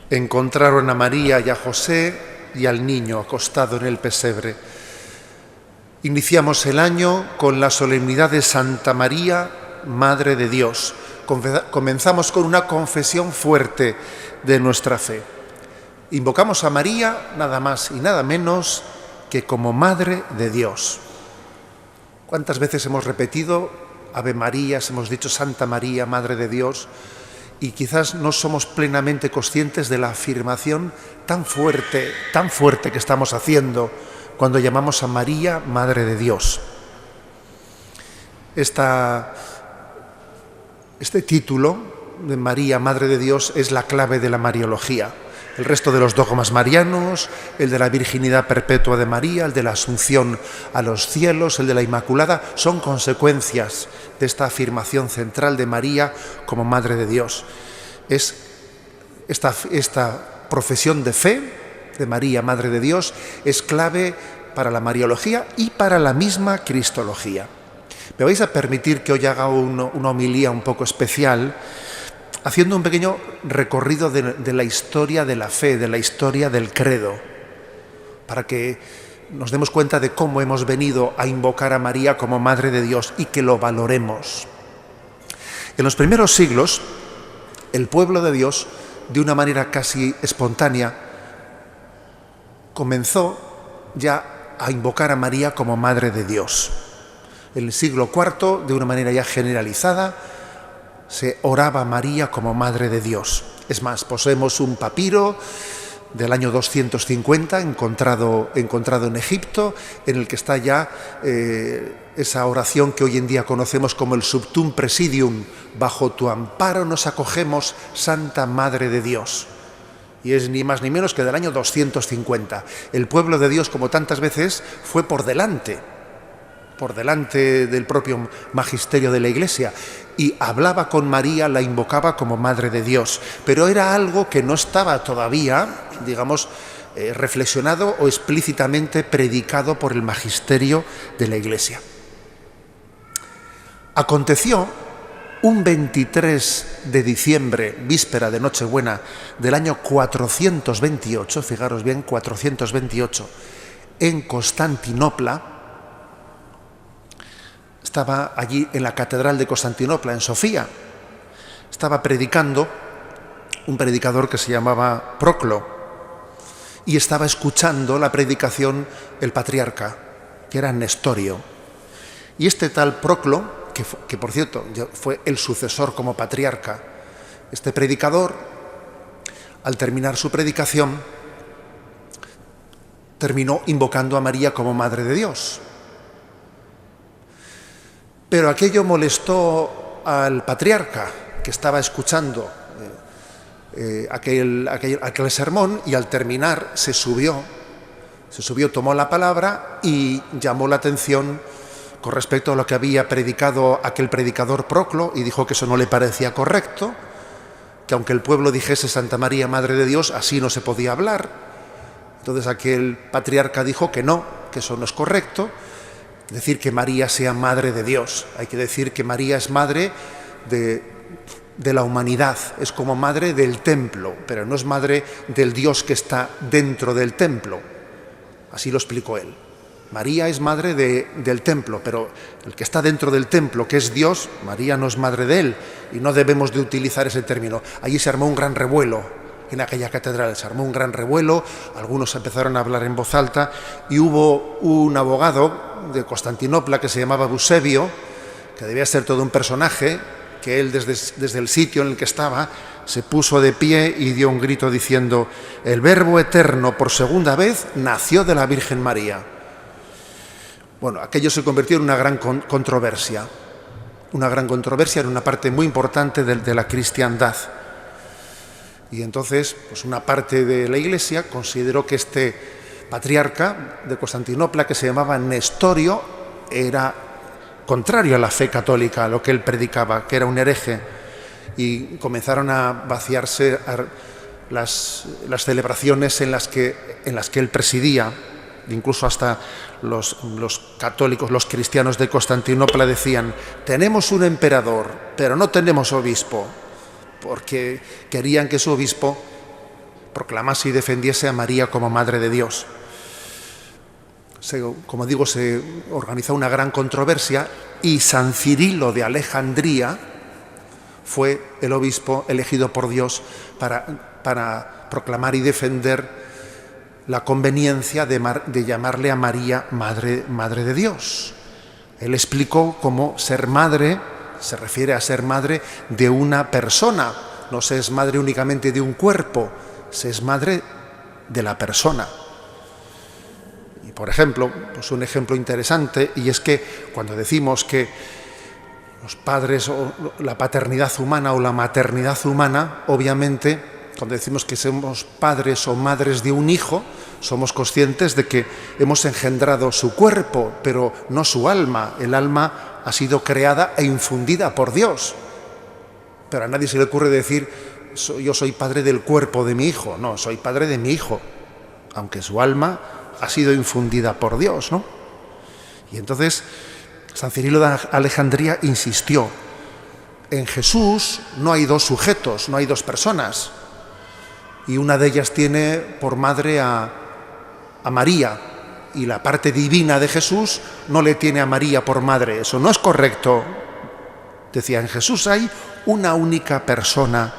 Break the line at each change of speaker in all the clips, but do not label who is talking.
encontraron a María y a José y al niño acostado en el pesebre. Iniciamos el año con la solemnidad de Santa María, Madre de Dios. Comenzamos con una confesión fuerte de nuestra fe. Invocamos a María nada más y nada menos que como Madre de Dios. ¿Cuántas veces hemos repetido Ave Marías, hemos dicho Santa María, Madre de Dios? Y quizás no somos plenamente conscientes de la afirmación tan fuerte que estamos haciendo cuando llamamos a María Madre de Dios. Este título de María Madre de Dios es la clave de la Mariología. El resto de los dogmas marianos, el de la virginidad perpetua de María, el de la Asunción a los cielos, el de la Inmaculada, son consecuencias de esta afirmación central de María como Madre de Dios. Es esta profesión de fe de María, Madre de Dios, es clave para la Mariología y para la misma Cristología. Me vais a permitir que hoy haga una homilía un poco especial, haciendo un pequeño recorrido de la historia de la fe, de la historia del credo, para que nos demos cuenta de cómo hemos venido a invocar a María como Madre de Dios y que lo valoremos. En los primeros siglos, el pueblo de Dios, de una manera casi espontánea, comenzó ya a invocar a María como Madre de Dios. En el siglo IV, de una manera ya generalizada, se oraba a María como Madre de Dios. Es más, poseemos un papiro del año 250 encontrado en Egipto, en el que está ya esa oración que hoy en día conocemos como el Subtum Presidium: bajo tu amparo nos acogemos, Santa Madre de Dios. Y es ni más ni menos que del año 250. El pueblo de Dios, como tantas veces, fue por delante del propio magisterio de la Iglesia, y hablaba con María, la invocaba como Madre de Dios, pero era algo que no estaba todavía, digamos, reflexionado o explícitamente predicado por el magisterio de la Iglesia. Aconteció un 23 de diciembre, víspera de Nochebuena, del año 428, fijaros bien, 428, en Constantinopla. Estaba allí en la catedral de Constantinopla, en Sofía. Estaba predicando un predicador que se llamaba Proclo, y estaba escuchando la predicación el patriarca, que era Nestorio. Y este tal Proclo, que por cierto fue el sucesor como patriarca, este predicador, al terminar su predicación, terminó invocando a María como Madre de Dios. Pero aquello molestó al patriarca, que estaba escuchando aquel sermón, y al terminar se subió, tomó la palabra y llamó la atención con respecto a lo que había predicado aquel predicador Proclo, y dijo que eso no le parecía correcto, que aunque el pueblo dijese Santa María, Madre de Dios, así no se podía hablar. Entonces aquel patriarca dijo que no, que eso no es correcto, decir que María sea Madre de Dios. Hay que decir que María es Madre de la humanidad, es como Madre del templo, pero no es Madre del Dios que está dentro del templo. Así lo explicó él. María es Madre del templo, pero el que está dentro del templo, que es Dios, María no es Madre de él, y no debemos de utilizar ese término. Allí se armó un gran revuelo. En aquella catedral se armó un gran revuelo, algunos empezaron a hablar en voz alta, y hubo un abogado de Constantinopla que se llamaba Eusebio, que debía ser todo un personaje, que él desde el sitio en el que estaba se puso de pie y dio un grito diciendo: el Verbo Eterno por segunda vez nació de la Virgen María. Bueno, aquello se convirtió en una gran controversia en una parte muy importante de la cristiandad. Y entonces, pues una parte de la Iglesia consideró que este patriarca de Constantinopla, que se llamaba Nestorio, era contrario a la fe católica, a lo que él predicaba, que era un hereje, y comenzaron a vaciarse las celebraciones en las que él presidía. Incluso hasta los católicos, los cristianos de Constantinopla decían: tenemos un emperador, pero no tenemos obispo, porque querían que su obispo proclamase y defendiese a María como Madre de Dios. Como digo, se organizó una gran controversia y San Cirilo de Alejandría fue el obispo elegido por Dios para proclamar y defender la conveniencia de llamarle a María Madre de Dios. Él explicó cómo ser madre se refiere a ser madre de una persona, no se es madre únicamente de un cuerpo, se es madre de la persona. Y por ejemplo, pues un ejemplo interesante, y es que cuando decimos que los padres o la paternidad humana o la maternidad humana, obviamente, cuando decimos que somos padres o madres de un hijo, somos conscientes de que hemos engendrado su cuerpo, pero no su alma. El alma ha sido creada e infundida por Dios. Pero a nadie se le ocurre decir, yo soy padre del cuerpo de mi hijo. No, soy padre de mi hijo, aunque su alma ha sido infundida por Dios, ¿no? Y entonces San Cirilo de Alejandría insistió, en Jesús no hay dos sujetos, no hay dos personas, y una de ellas tiene por madre a María, y la parte divina de Jesús no le tiene a María por madre. Eso no es correcto. Decía, en Jesús hay una única persona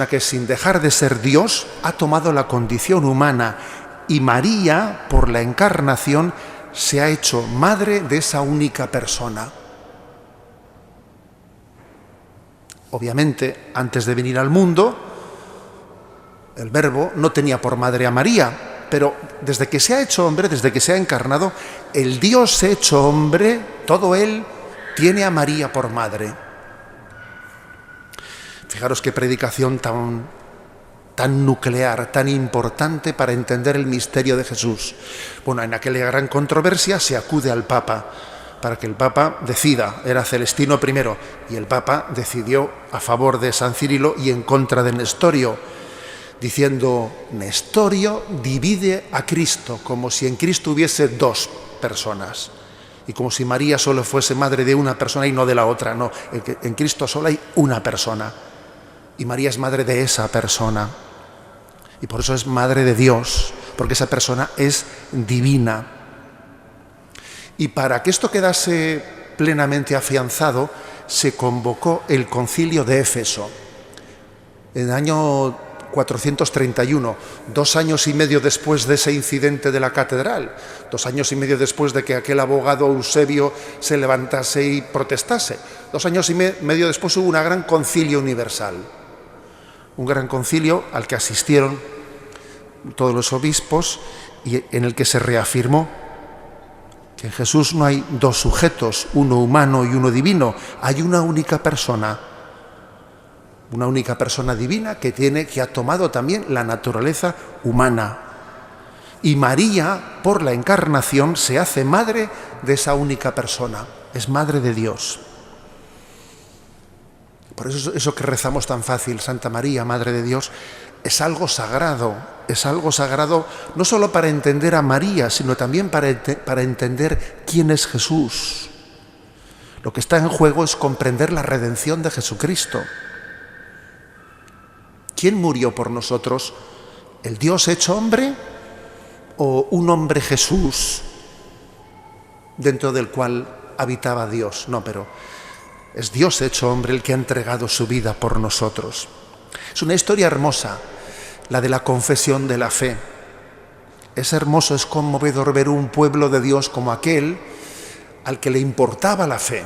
que sin dejar de ser Dios ha tomado la condición humana, y María, por la encarnación, se ha hecho madre de esa única persona. Obviamente, antes de venir al mundo, el Verbo no tenía por madre a María, pero desde que se ha hecho hombre, desde que se ha encarnado, el Dios hecho hombre, todo él tiene a María por madre. Fijaros qué predicación tan nuclear, tan importante para entender el misterio de Jesús. Bueno, en aquella gran controversia se acude al Papa para que el Papa decida. Era Celestino I, y el Papa decidió a favor de San Cirilo y en contra de Nestorio, diciendo, Nestorio divide a Cristo, como si en Cristo hubiese dos personas, y como si María solo fuese madre de una persona y no de la otra. No, en Cristo solo hay una persona, y María es madre de esa persona, y por eso es madre de Dios, porque esa persona es divina. Y para que esto quedase plenamente afianzado, se convocó el Concilio de Éfeso en el año 431, 2 años y medio después de ese incidente de la catedral, 2 años y medio después de que aquel abogado Eusebio se levantase y protestase. 2 años y medio después hubo un gran concilio universal, un gran concilio al que asistieron todos los obispos y en el que se reafirmó que en Jesús no hay dos sujetos, uno humano y uno divino, hay una única persona divina que ha tomado también la naturaleza humana. Y María, por la encarnación, se hace madre de esa única persona, es madre de Dios. Por eso que rezamos tan fácil, Santa María, Madre de Dios, es algo sagrado no solo para entender a María, sino también para entender quién es Jesús. Lo que está en juego es comprender la redención de Jesucristo. ¿Quién murió por nosotros? ¿El Dios hecho hombre o un hombre Jesús dentro del cual habitaba Dios? No, pero es Dios hecho hombre el que ha entregado su vida por nosotros. Es una historia hermosa, la de la confesión de la fe. Es hermoso, es conmovedor ver un pueblo de Dios como aquel al que le importaba la fe,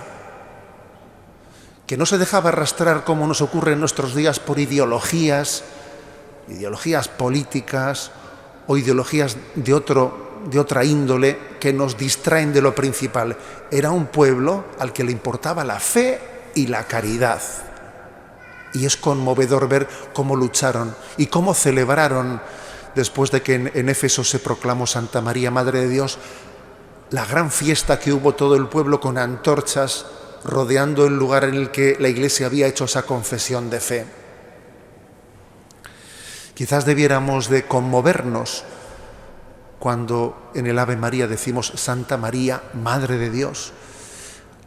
que no se dejaba arrastrar, como nos ocurre en nuestros días, por ideologías políticas o ideologías de otra índole que nos distraen de lo principal. Era un pueblo al que le importaba la fe y la caridad. Y es conmovedor ver cómo lucharon y cómo celebraron, después de que en Éfeso se proclamó Santa María, Madre de Dios, la gran fiesta que hubo todo el pueblo con antorchas rodeando el lugar en el que la Iglesia había hecho esa confesión de fe. Quizás debiéramos de conmovernos cuando en el Ave María decimos Santa María, Madre de Dios,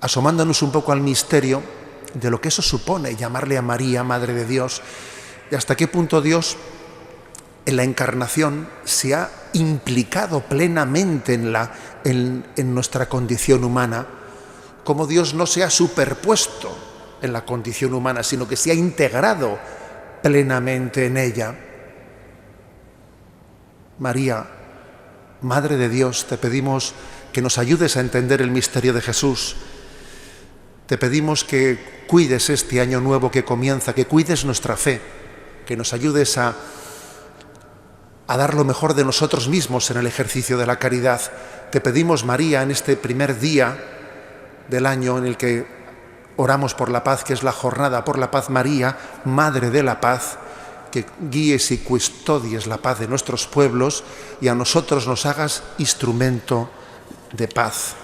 asomándonos un poco al misterio de lo que eso supone, llamarle a María, Madre de Dios, y hasta qué punto Dios en la encarnación se ha implicado plenamente en nuestra condición humana, cómo Dios no se ha superpuesto en la condición humana, sino que se ha integrado plenamente en ella. María, Madre de Dios, te pedimos que nos ayudes a entender el misterio de Jesús. Te pedimos que cuides este año nuevo que comienza, que cuides nuestra fe, que nos ayudes a dar lo mejor de nosotros mismos en el ejercicio de la caridad. Te pedimos, María, en este primer día del año en el que oramos por la paz, que es la jornada por la paz, María, Madre de la Paz, que guíes y custodies la paz de nuestros pueblos y a nosotros nos hagas instrumento de paz.